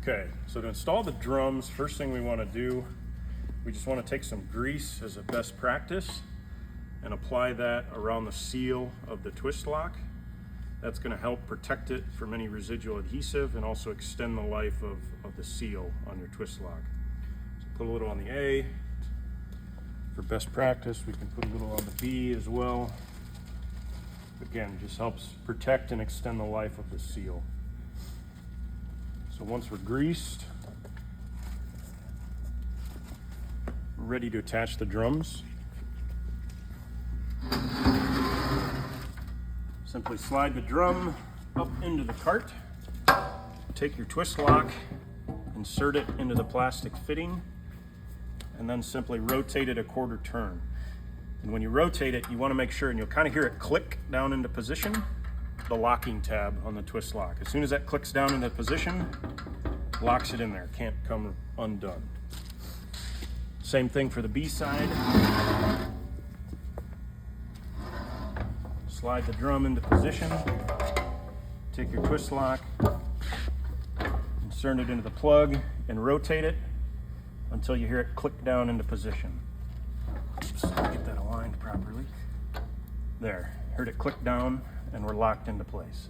Okay, so to install the drums, first thing we want to do, we just want to take some grease as a best practice and apply that around the seal of the twist lock. That's going to help protect it from any residual adhesive and also extend the life of the seal on your twist lock. So put a little on the A. For best practice, we can put a little on the B as well. Again, just helps protect and extend the life of the seal. So once we're greased, we're ready to attach the drums. Simply slide the drum up into the cart, take your twist lock, insert it into the plastic fitting, and then simply rotate it a quarter turn. And when you rotate it, you want to make sure, and you'll kind of hear it click down into position, the locking tab on the twist lock. As soon as that clicks down into position, locks it in there, can't come undone. Same thing for the B side. Slide the drum into position, take your twist lock, insert it into the plug, and rotate it until you hear it click down into position. Oops, get that aligned properly. There, heard it click down and we're locked into place.